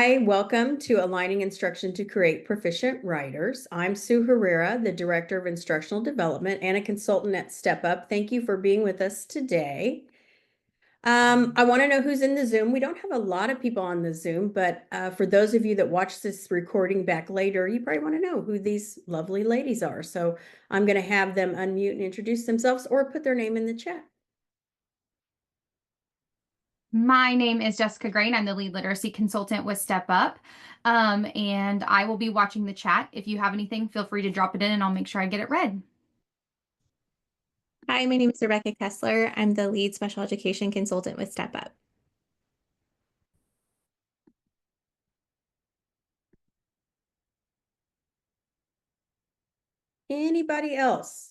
Hi, welcome to Aligning Instruction to Create Proficient Writers. I'm Sue Herrera, the Director of Instructional Development and a consultant at Step Up. Thank you for being with us today. I want to know who's in the Zoom. We don't have a lot of people on the Zoom, but for those of you that watch this recording back later, you probably want to know who these lovely ladies are. So I'm going to have them unmute and introduce themselves or put their name in the chat. My name is Jessica Grain. I'm the lead literacy consultant with Step Up. And I will be watching the chat. If you have anything, feel free to drop it in and I'll make sure I get it read. Hi, my name is Rebecca Kessler. I'm the lead special education consultant with Step Up. Anybody else?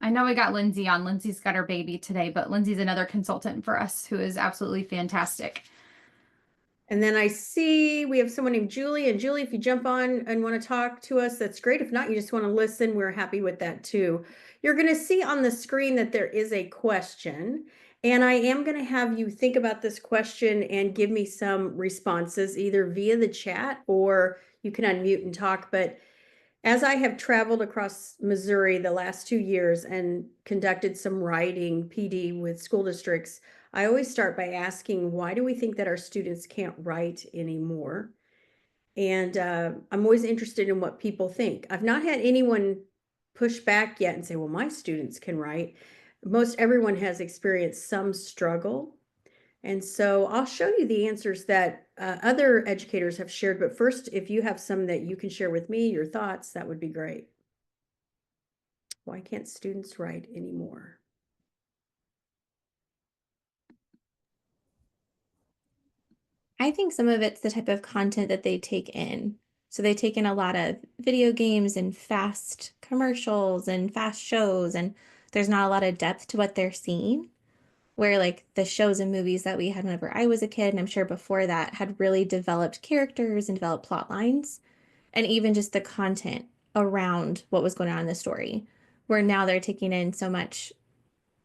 I know we got Lindsay on. Lindsay's got her baby today, but Lindsay's another consultant for us who is absolutely fantastic. And then I see we have someone named Julie. And Julie, if you jump on and want to talk to us, that's great. If not, you just want to listen, we're happy with that too. You're going to see on the screen that there is a question. And I am going to have you think about this question and give me some responses either via the chat or you can unmute and talk. But as I have traveled across Missouri the last 2 years and conducted some writing PD with school districts, I always start by asking, why do we think that our students can't write anymore? And I'm always interested in what people think. I've not had anyone push back yet and say, well, my students can write. Most everyone has experienced some struggle. And so I'll show you the answers that other educators have shared. But first, if you have some that you can share with me, your thoughts, that would be great. Why can't students write anymore? I think some of it's the type of content that they take in. So they take in a lot of video games and fast commercials and fast shows, and there's not a lot of depth to what they're seeing. Where like the shows and movies that we had whenever I was a kid, and I'm sure before that, had really developed characters and developed plot lines, and even just the content around what was going on in the story. Where now they're taking in so much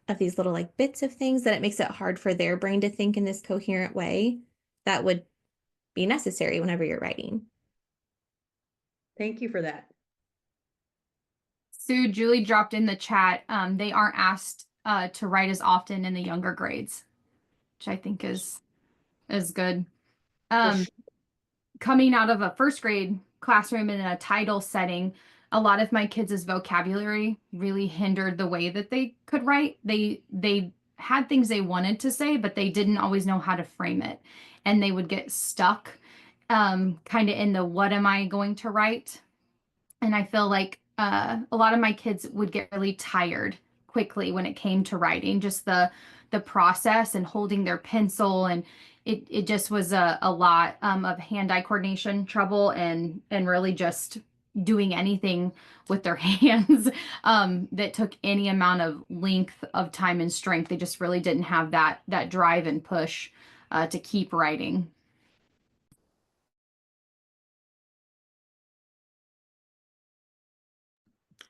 of these little like bits of things that it makes it hard for their brain to think in this coherent way that would be necessary whenever you're writing. Thank you for that. Sue, Julie dropped in the chat. They aren't asked to write as often in the younger grades, which I think is good. Sure. Coming out of a first grade classroom in a title setting, a lot of my kids' vocabulary really hindered the way that they could write. They had things they wanted to say, but they didn't always know how to frame it. And they would get stuck kind of in the what am I going to write? And I feel like a lot of my kids would get really tired quickly when it came to writing, just the process and holding their pencil, and it just was a lot of hand-eye coordination trouble and really just doing anything with their hands that took any amount of length of time and strength. They just really didn't have that drive and push to keep writing.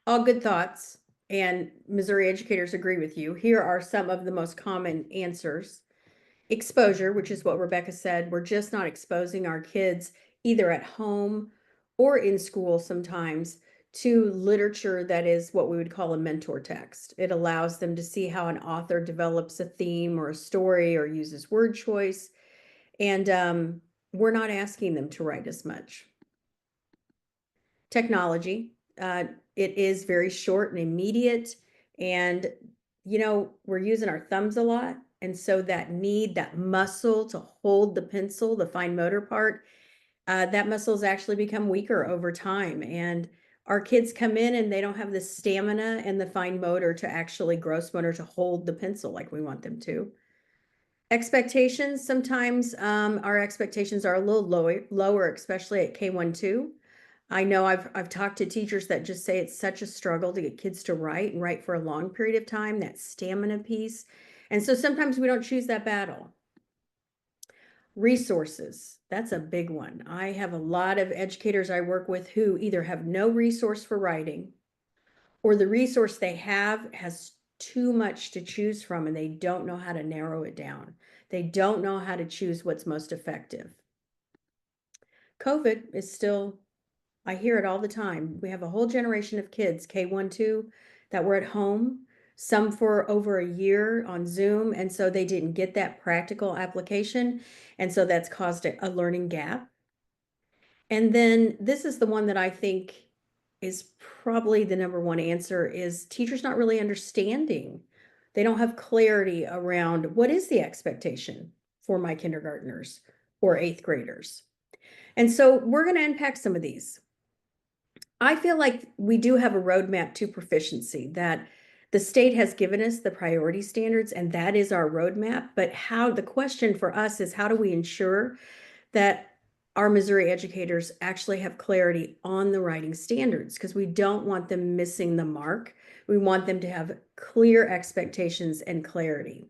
All good thoughts, and Missouri educators agree with you. Here are some of the most common answers. Exposure, which is what Rebecca said. We're just not exposing our kids either at home or in school sometimes to literature that is what we would call a mentor text. It allows them to see how an author develops a theme or a story or uses word choice. And we're not asking them to write as much. Technology, it is very short and immediate. And, we're using our thumbs a lot. And so that muscle to hold the pencil, the fine motor part, that muscle has actually become weaker over time. And our kids come in and they don't have the stamina and the fine motor to actually gross motor to hold the pencil like we want them to. Expectations, sometimes our expectations are a little lower, especially at K-1-2. I know I've talked to teachers that just say it's such a struggle to get kids to write and write for a long period of time, that stamina piece. And so sometimes we don't choose that battle. Resources, that's a big one. I have a lot of educators I work with who either have no resource for writing or the resource they have has too much to choose from and they don't know how to narrow it down. They don't know how to choose what's most effective. COVID is still, I hear it all the time. We have a whole generation of kids, K1, 2, that were at home, some for over a year on Zoom, and so they didn't get that practical application, and so that's caused a learning gap. And then this is the one that I think is probably the number one answer is teachers not really understanding. They don't have clarity around what is the expectation for my kindergartners or eighth graders. And so we're going to unpack some of these. I feel like we do have a roadmap to proficiency, that the state has given us the priority standards, and that is our roadmap. But how, the question for us is, how do we ensure that our Missouri educators actually have clarity on the writing standards? Because we don't want them missing the mark. We want them to have clear expectations and clarity.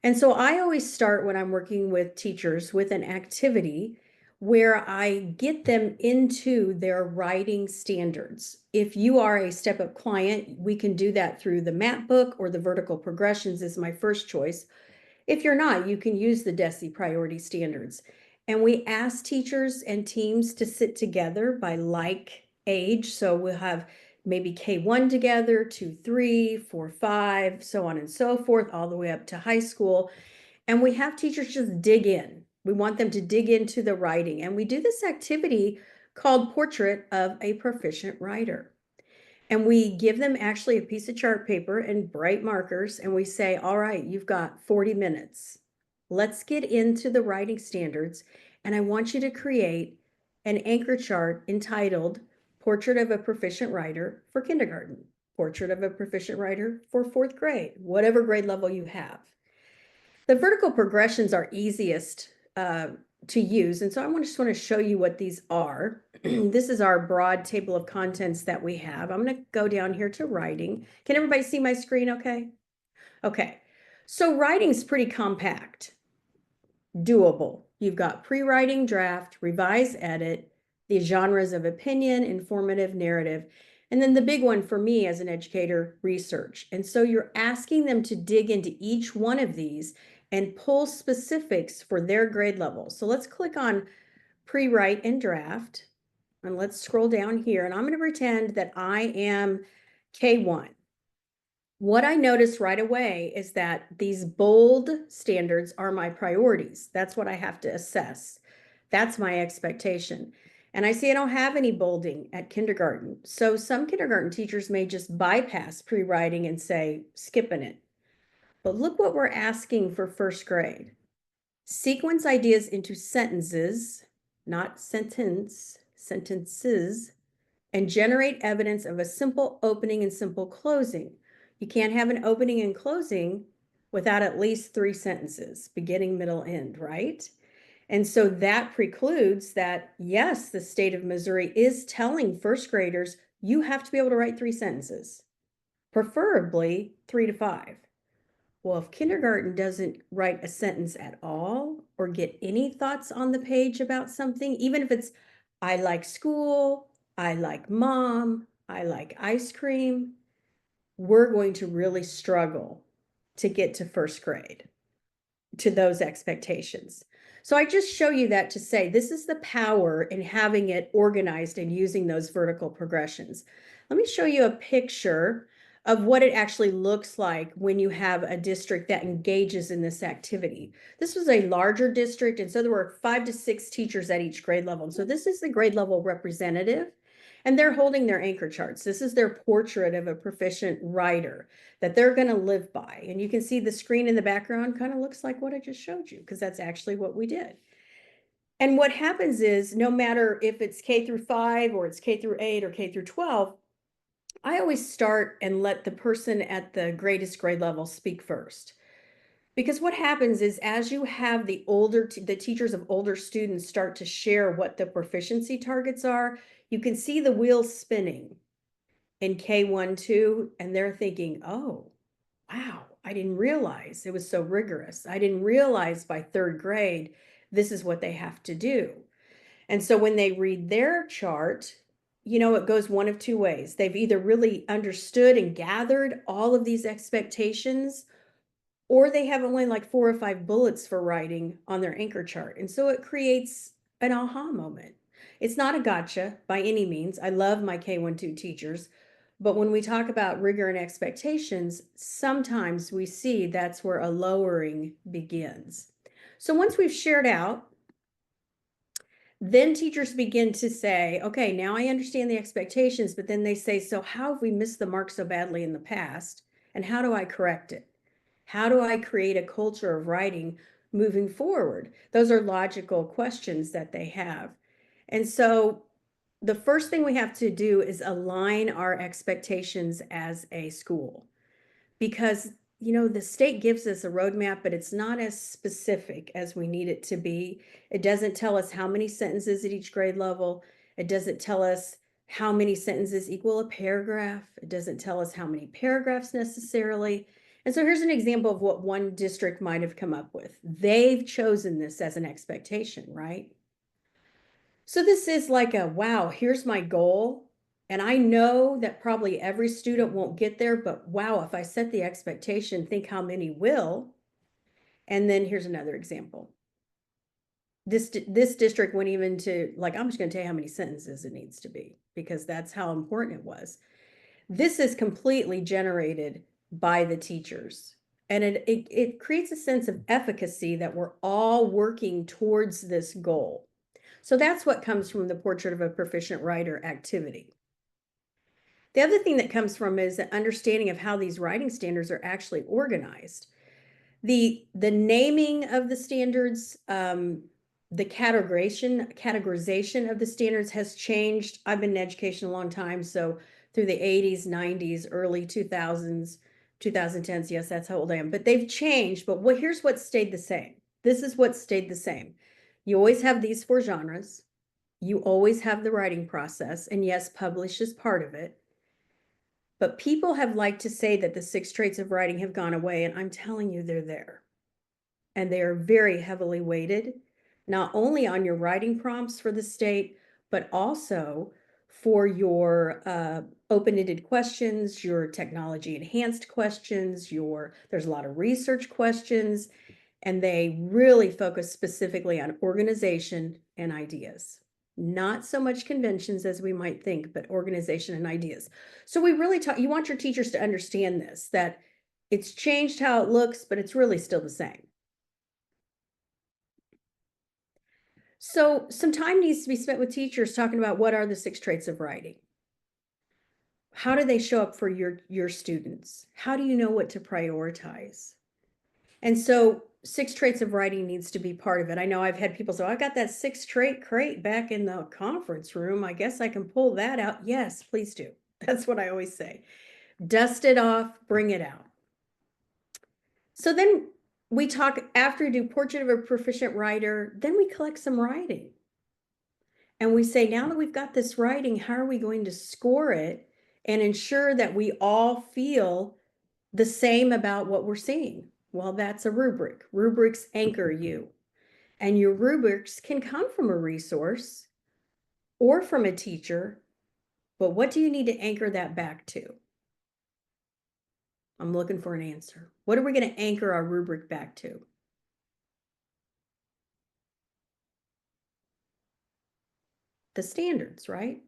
And so I always start when I'm working with teachers with an activity where I get them into their writing standards. If you are a Step Up client, we can do that through the map book, or the vertical progressions is my first choice. If you're not, you can use the DESE priority standards. And we ask teachers and teams to sit together by like age. So we'll have maybe K1 together, 2, 3, 4, 5, so on and so forth, all the way up to high school. And we have teachers just dig in. We want them to dig into the writing. And we do this activity called Portrait of a Proficient Writer. And we give them actually a piece of chart paper and bright markers, and we say, all right, you've got 40 minutes. Let's get into the writing standards. And I want you to create an anchor chart entitled Portrait of a Proficient Writer for kindergarten, Portrait of a Proficient Writer for fourth grade, whatever grade level you have. The vertical progressions are easiest to use. And so I just want to show you what these are. This is our broad table of contents that we have. I'm going to go down here to writing. Can everybody see my screen okay? Okay. So writing is pretty compact, doable. You've got pre-writing, draft, revise, edit, the genres of opinion, informative, narrative, and then the big one for me as an educator, research. And so you're asking them to dig into each one of these and pull specifics for their grade level. So let's click on pre-write and draft, and let's scroll down here, and I'm going to pretend that I am K1. What I noticed right away is that these bold standards are my priorities. That's what I have to assess. That's my expectation. And I see I don't have any bolding at kindergarten. So some kindergarten teachers may just bypass pre-writing and say, skipping it. But look what we're asking for first grade. Sequence ideas into sentences, not sentence, sentences, and generate evidence of a simple opening and simple closing. You can't have an opening and closing without at least 3 sentences, beginning, middle, end, right? And so that precludes that, yes, the state of Missouri is telling first graders, you have to be able to write 3 sentences, preferably 3 to 5. Well, if kindergarten doesn't write a sentence at all or get any thoughts on the page about something, even if it's, I like school, I like mom, I like ice cream, we're going to really struggle to get to first grade, to those expectations. So I just show you that to say, this is the power in having it organized and using those vertical progressions. Let me show you a picture of what it actually looks like when you have a district that engages in this activity. This was a larger district, and so there were 5 to 6 teachers at each grade level. And so this is the grade level representative, and they're holding their anchor charts. This is their portrait of a proficient writer that they're going to live by. And you can see the screen in the background kind of looks like what I just showed you, because that's actually what we did. And what happens is, no matter if it's K through 5 or it's K through 8 or K through 12, I always start and let the person at the greatest grade level speak first. Because what happens is, as you have the teachers of older students start to share what the proficiency targets are, you can see the wheels spinning in K1, 2, and they're thinking, oh, wow, I didn't realize it was so rigorous. I didn't realize by 3rd grade, this is what they have to do. And so when they read their chart, you know, it goes one of 2 ways. They've either really understood and gathered all of these expectations, or they have only like 4 or 5 bullets for writing on their anchor chart. And so it creates an aha moment. It's not a gotcha by any means. I love my K-1-2 teachers, but when we talk about rigor and expectations, sometimes we see that's where a lowering begins. So once we've shared out, then teachers begin to say, okay, now I understand the expectations, but then they say, so how have we missed the mark so badly in the past? And how do I correct it? How do I create a culture of writing moving forward? Those are logical questions that they have. And so the first thing we have to do is align our expectations as a school, because the state gives us a roadmap, but it's not as specific as we need it to be. It doesn't tell us how many sentences at each grade level. It doesn't tell us how many sentences equal a paragraph. It doesn't tell us how many paragraphs necessarily. And so here's an example of what one district might have come up with. They've chosen this as an expectation, right? So this is like a, wow, here's my goal. And I know that probably every student won't get there, but wow, if I set the expectation, think how many will. And then here's another example. This district went even to, like, I'm just going to tell you how many sentences it needs to be, because that's how important it was. This is completely generated by the teachers. And it creates a sense of efficacy that we're all working towards this goal. So that's what comes from the Portrait of a Proficient Writer activity. The other thing that comes from is the understanding of how these writing standards are actually organized. The naming of the standards, the categorization of the standards has changed. I've been in education a long time, so through the 80s, 90s, early 2000s, 2010s, yes, that's how old I am, but they've changed. But here's what stayed the same. This is what stayed the same. You always have these 4 genres. You always have the writing process, and yes, publish is part of it. But people have liked to say that the 6 traits of writing have gone away, and I'm telling you, they're there. And they are very heavily weighted, not only on your writing prompts for the state, but also for your open-ended questions, your technology enhanced questions, there's a lot of research questions, and they really focus specifically on organization and ideas. Not so much conventions as we might think, but organization and ideas. So we really you want your teachers to understand this, that it's changed how it looks, but it's really still the same. So some time needs to be spent with teachers talking about what are the 6 traits of writing. How do they show up for your students? How do you know what to prioritize? And so 6 traits of writing needs to be part of it. I know I've had people say, I got that 6 trait crate back in the conference room. I guess I can pull that out. Yes, please do. That's what I always say. Dust it off, bring it out. So then we talk, after we do Portrait of a Proficient Writer, then we collect some writing. And we say, now that we've got this writing, how are we going to score it and ensure that we all feel the same about what we're seeing? Well, that's a rubric. Rubrics anchor you. And your rubrics can come from a resource or from a teacher, but what do you need to anchor that back to? I'm looking for an answer. What are we going to anchor our rubric back to? The standards, right?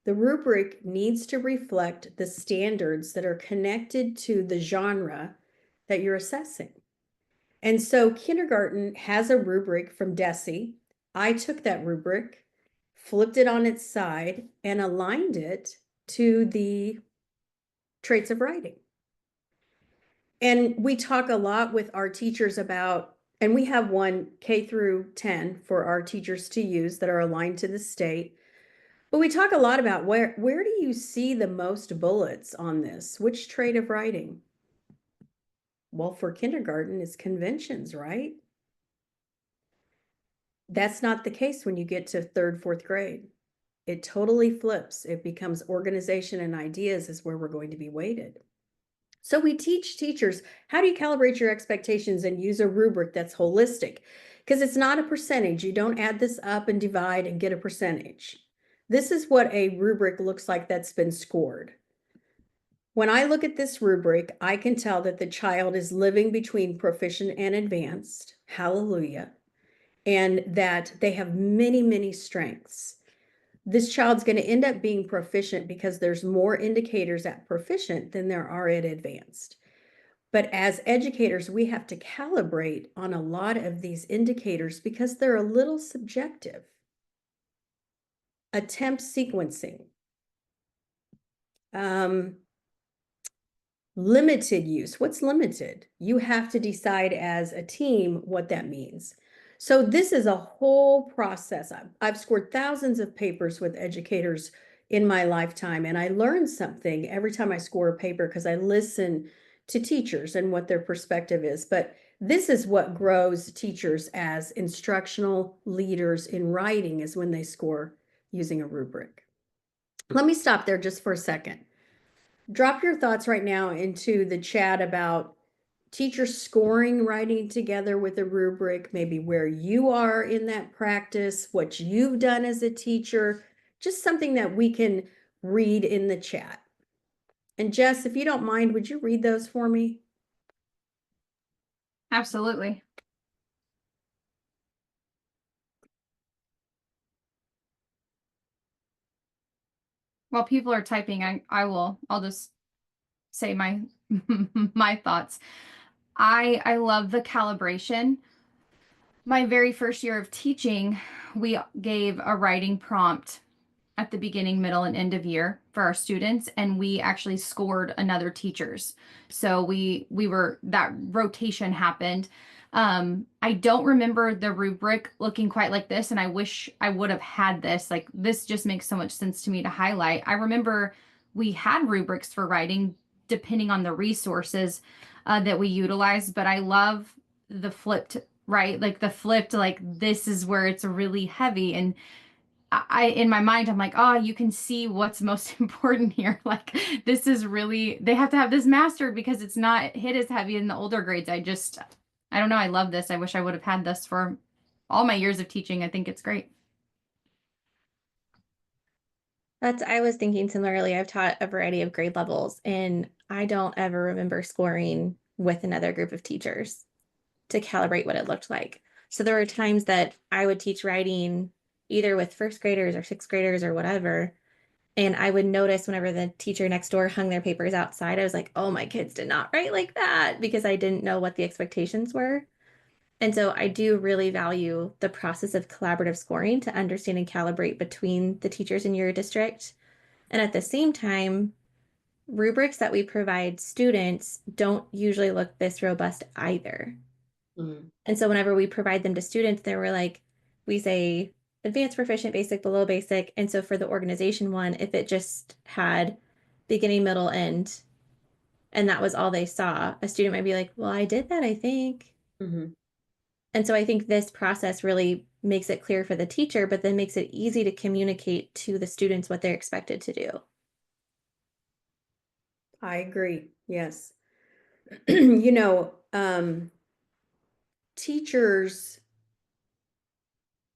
The rubric needs to reflect the standards that are connected to the genre that you're assessing. And so kindergarten has a rubric from DESE. I took that rubric, flipped it on its side, and aligned it to the traits of writing. And we talk a lot with our teachers about, and we have one K through 10 for our teachers to use that are aligned to the state. But we talk a lot about where do you see the most bullets on this? Which trait of writing? Well, for kindergarten, it's conventions, right? That's not the case when you get to 3rd, 4th grade. It totally flips. It becomes organization and ideas is where we're going to be weighted. So we teach teachers, how do you calibrate your expectations and use a rubric that's holistic? Because it's not a percentage. You don't add this up and divide and get a percentage. This is what a rubric looks like that's been scored. When I look at this rubric, I can tell that the child is living between proficient and advanced. Hallelujah. And that they have many, many strengths. this child's going to end up being proficient because there's more indicators at proficient than there are at advanced. But as educators, we have to calibrate on a lot of these indicators because they're a little subjective. Attempt sequencing. Limited use. What's limited? You have to decide as a team what that means. So this is a whole process. I've scored thousands of papers with educators in my lifetime, and I learn something every time I score a paper because I listen to teachers and what their perspective is. But this is what grows teachers as instructional leaders in writing, is when they score using a rubric. Let me stop there just for a second. Drop your thoughts right now into the chat about teachers scoring writing together with a rubric, maybe where you are in that practice, what you've done as a teacher, just something that we can read in the chat. And Jess, if you don't mind, would you read those for me? Absolutely. While people are typing, I'll just say my my thoughts. I love the calibration. My very first year of teaching, we gave a writing prompt at the beginning, middle, and end of year for our students, and we actually scored another teacher's. So we were, that rotation happened. I don't remember the rubric looking quite like this, and I wish I would have had this. Like, this just makes so much sense to me to highlight. I remember we had rubrics for writing depending on the resources that we utilized, but I love the flipped, right? Like the flipped, like this is where it's really heavy. And I in my mind, I'm like, oh, you can see what's most important here. Like, this is really, they have to have this mastered because it's not hit as heavy in the older grades. I don't know. I love this. I wish I would have had this for all my years of teaching. I think it's great. I was thinking similarly. I've taught a variety of grade levels, and I don't ever remember scoring with another group of teachers to calibrate what it looked like. So there were times that I would teach writing either with first graders or sixth graders or whatever. And I would notice whenever the teacher next door hung their papers outside, I was like, oh, my kids did not write like that, because I didn't know what the expectations were. And so I do really value the process of collaborative scoring to understand and calibrate between the teachers in your district. And at the same time, rubrics that we provide students don't usually look this robust either. Mm. And so whenever we provide them to students, they were like, we say advanced, proficient, basic, below basic. And so for the organization one, if it just had beginning, middle, end, and that was all they saw, a student might be like, well, I did that, I think. Mm-hmm. And so I think this process really makes it clear for the teacher, but then makes it easy to communicate to the students what they're expected to do. I agree. Yes. You know, teachers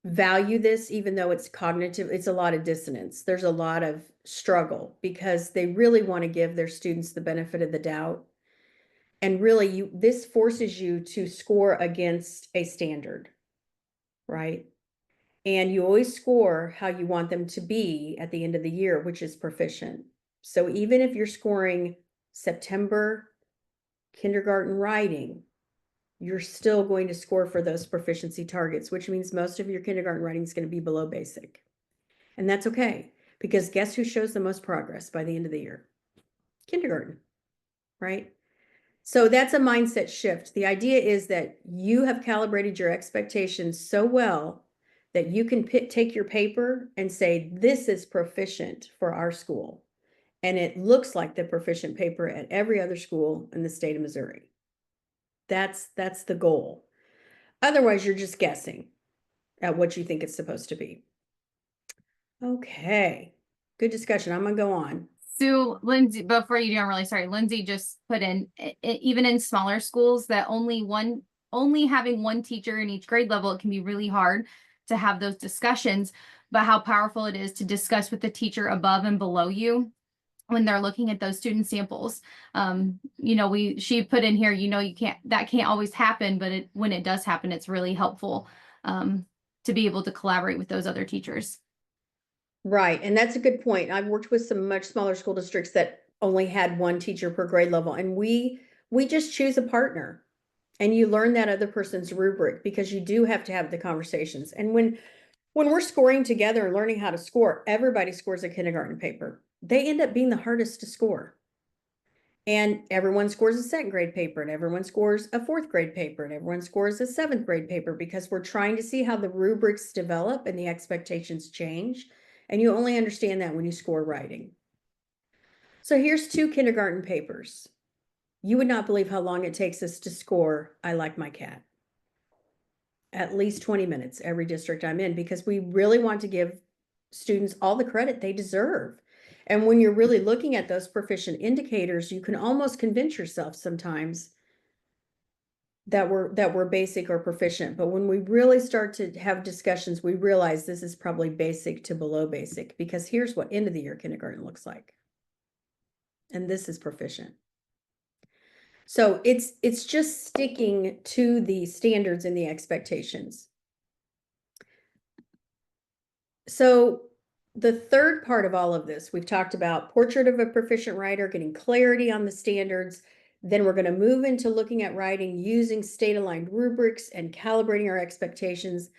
value this, even though it's cognitive, it's a lot of dissonance. There's a lot of struggle because they really want to give their students the benefit of the doubt. And really, this forces you to score against a standard, right? And you always score how you want them to be at the end of the year, which is proficient. So even if you're scoring September kindergarten writing, you're still going to score for those proficiency targets, which means most of your kindergarten writing is going to be below basic. And that's okay, because guess who shows the most progress by the end of the year? Kindergarten, right? So that's a mindset shift. The idea is that you have calibrated your expectations so well that you can take your paper and say, this is proficient for our school. And it looks like the proficient paper at every other school in the state of Missouri. That's the goal. Otherwise, you're just guessing at what you think it's supposed to be. Okay, good discussion. I'm gonna go on. Sue, Lindsay, before you do, I'm really sorry. Lindsay just put in, even in smaller schools, that only having one teacher in each grade level, it can be really hard to have those discussions, but how powerful it is to discuss with the teacher above and below you when they're looking at those student samples. She put in here, that can't always happen, but when it does happen, it's really helpful to be able to collaborate with those other teachers. Right, and that's a good point. I've worked with some much smaller school districts that only had one teacher per grade level, and we just choose a partner. And you learn that other person's rubric because you do have to have the conversations. And when we're scoring together and learning how to score, everybody scores a kindergarten paper. They end up being the hardest to score. And everyone scores a second grade paper, and everyone scores a fourth grade paper, and everyone scores a seventh grade paper because we're trying to see how the rubrics develop and the expectations change. And you only understand that when you score writing. So here's 2 kindergarten papers. You would not believe how long it takes us to score I Like My Cat. At least 20 minutes every district I'm in, because we really want to give students all the credit they deserve. And when you're really looking at those proficient indicators, you can almost convince yourself sometimes that we're basic or proficient. But when we really start to have discussions, we realize this is probably basic to below basic, because here's what end of the year kindergarten looks like. And this is proficient. So it's just sticking to the standards and the expectations. So the third part of all of this, we've talked about portrait of a proficient writer, getting clarity on the standards. Then we're going to move into looking at writing using state-aligned rubrics and calibrating our expectations.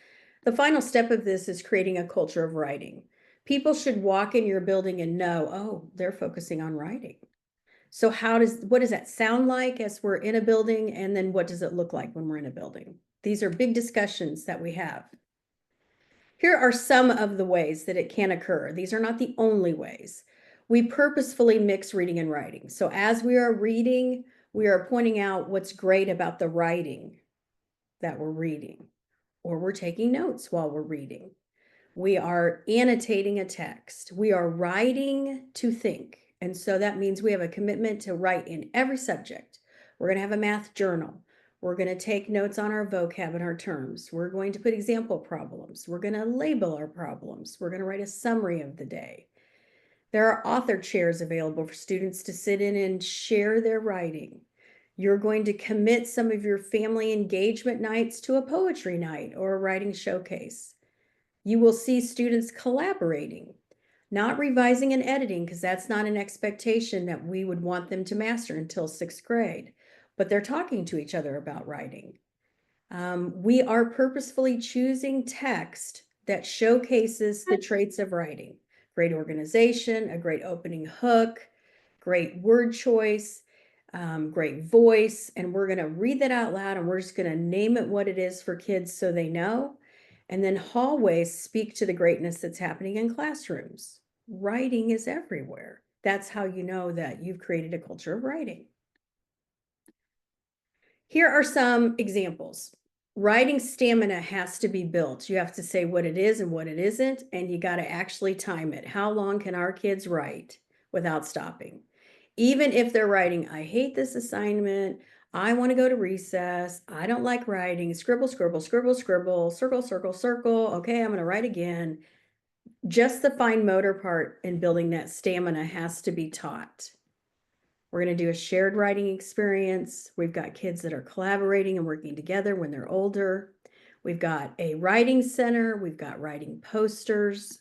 The final step of this is creating a culture of writing. People should walk in your building and know, oh, they're focusing on writing. So what does that sound like as we're in a building? And then what does it look like when we're in a building? These are big discussions that we have. Here are some of the ways that it can occur. These are not the only ways. We purposefully mix reading and writing. So as we are reading, we are pointing out what's great about the writing that we're reading, or we're taking notes while we're reading. We are annotating a text. We are writing to think. And so that means we have a commitment to write in every subject. We're going to have a math journal. We're going to take notes on our vocab and our terms. We're going to put example problems. We're going to label our problems. We're going to write a summary of the day. There are author chairs available for students to sit in and share their writing. You're going to commit some of your family engagement nights to a poetry night or a writing showcase. You will see students collaborating, not revising and editing, because that's not an expectation that we would want them to master until 6th grade, but they're talking to each other about writing. We are purposefully choosing text that showcases the traits of writing. Great organization, a great opening hook, great word choice, great voice, and we're going to read that out loud, and we're just going to name it what it is for kids so they know. And then hallways speak to the greatness that's happening in classrooms. Writing is everywhere. That's how you know that you've created a culture of writing. Here are some examples. Writing stamina has to be built. You have to say what it is and what it isn't, and you got to actually time it. How long can our kids write without stopping? Even if they're writing, I hate this assignment, I want to go to recess, I don't like writing, scribble, scribble, scribble, scribble, circle, circle, circle, okay, I'm going to write again. Just the fine motor part in building that stamina has to be taught. We're going to do a shared writing experience. We've got kids that are collaborating and working together when they're older. We've got a writing center. We've got writing posters.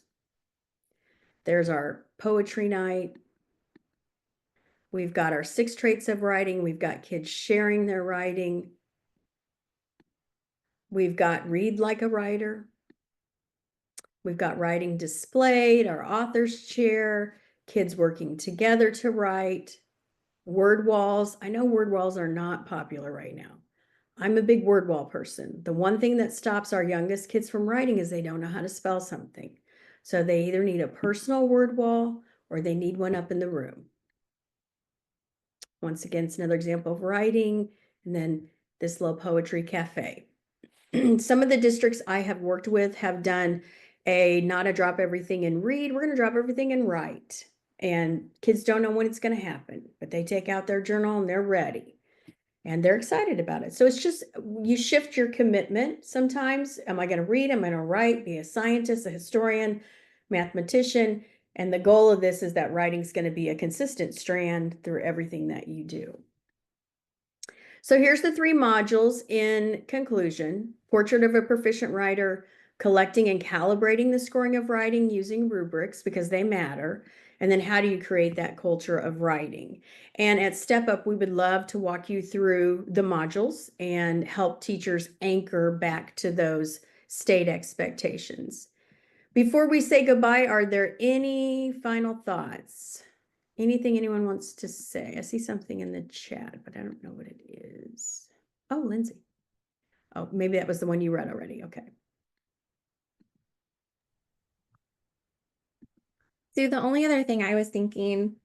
There's our poetry night. We've got our 6 traits of writing. We've got kids sharing their writing. We've got read like a writer. We've got writing displayed, our author's chair, kids working together to write, word walls. I know word walls are not popular right now. I'm a big word wall person. The one thing that stops our youngest kids from writing is they don't know how to spell something. So they either need a personal word wall or they need one up in the room. Once again, it's another example of writing. And then this little poetry cafe. Some of the districts I have worked with have done not a drop everything and read. We're going to drop everything and write. And kids don't know when it's going to happen, but they take out their journal and they're ready. And they're excited about it. So it's just, you shift your commitment sometimes. Am I going to read? Am I going to write? Be a scientist, a historian, mathematician. And the goal of this is that writing is going to be a consistent strand through everything that you do. So here's the 3 modules in conclusion: portrait of a proficient writer, collecting and calibrating the scoring of writing using rubrics because they matter. And then how do you create that culture of writing? And at Step Up, we would love to walk you through the modules and help teachers anchor back to those state expectations. Before we say goodbye, are there any final thoughts? Anything anyone wants to say? I see something in the chat, but I don't know what it is. Oh, Lindsay. Oh, maybe that was the one you read already. Okay. So the only other thing I was thinking,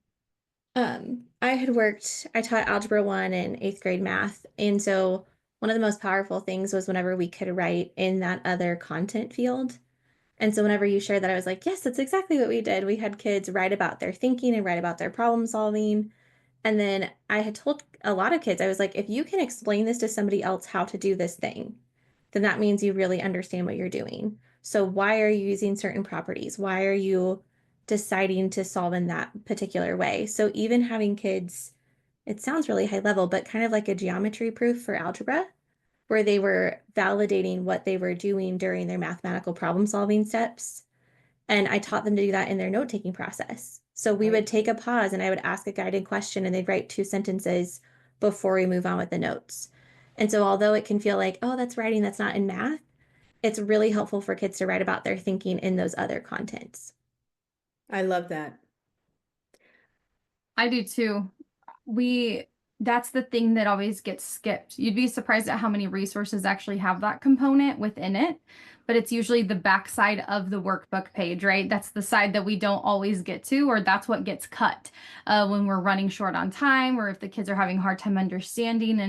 I taught Algebra 1 and 8th grade math. And so one of the most powerful things was whenever we could write in that other content field. And so whenever you shared that, I was like, yes, that's exactly what we did. We had kids write about their thinking and write about their problem solving. And then I had told a lot of kids, I was like, if you can explain this to somebody else how to do this thing, then that means you really understand what you're doing. So why are you using certain properties? Why are you deciding to solve in that particular way? So even having kids, it sounds really high level, but kind of like a geometry proof for algebra, where they were validating what they were doing during their mathematical problem solving steps. And I taught them to do that in their note taking process. So we would take a pause and I would ask a guided question and they'd write 2 sentences before we move on with the notes. And so although it can feel like, oh, that's writing, that's not in math, it's really helpful for kids to write about their thinking in those other contents. I love that. I do too. That's the thing that always gets skipped. You'd be surprised at how many resources actually have that component within it, but it's usually the backside of the workbook page, right? That's the side that we don't always get to, or that's what gets cut when we're running short on time, or if the kids are having a hard time understanding.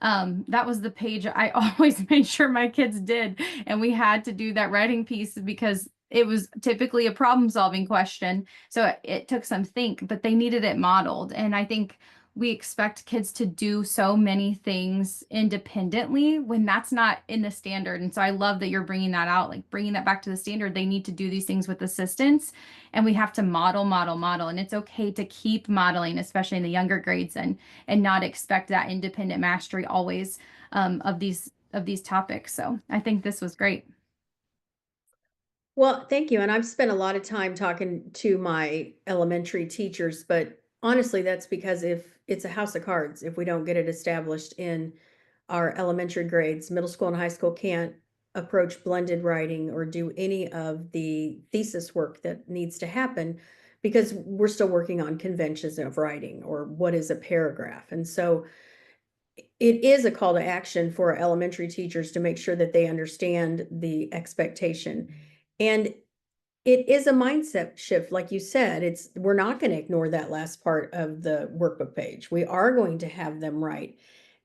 And that was the page I always made sure my kids did. And we had to do that writing piece because it was typically a problem solving question. So it took some think, but they needed it modeled. And I think we expect kids to do so many things independently when that's not in the standard. And so I love that you're bringing that out, like bringing that back to the standard. They need to do these things with assistance, and we have to model, model, model. And it's okay to keep modeling, especially in the younger grades, and not expect that independent mastery always of these topics. So I think this was great. Well, thank you. And I've spent a lot of time talking to my elementary teachers, but honestly, that's because if it's a house of cards, if we don't get it established in our elementary grades, middle school and high school can't approach blended writing or do any of the thesis work that needs to happen because we're still working on conventions of writing or what is a paragraph. And so it is a call to action for elementary teachers to make sure that they understand the expectation. And it is a mindset shift, like you said. We're not going to ignore that last part of the workbook page. We are going to have them write.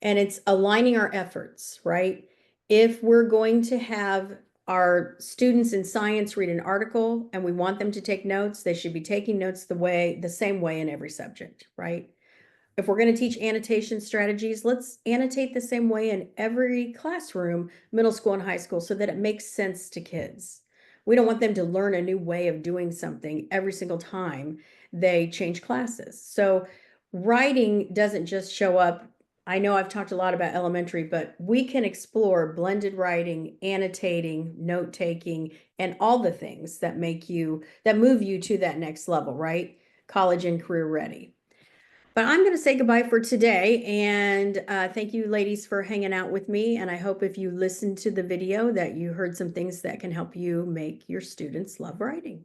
And it's aligning our efforts, right? If we're going to have our students in science read an article and we want them to take notes, they should be taking notes the same way in every subject, right? If we're going to teach annotation strategies, let's annotate the same way in every classroom, middle school and high school, so that it makes sense to kids. We don't want them to learn a new way of doing something every single time they change classes. So writing doesn't just show up. I know I've talked a lot about elementary, but we can explore blended writing, annotating, note taking, and all the things that move you to that next level, right? College and career ready. But I'm going to say goodbye for today, and thank you ladies for hanging out with me. And I hope if you listened to the video that you heard some things that can help you make your students love writing.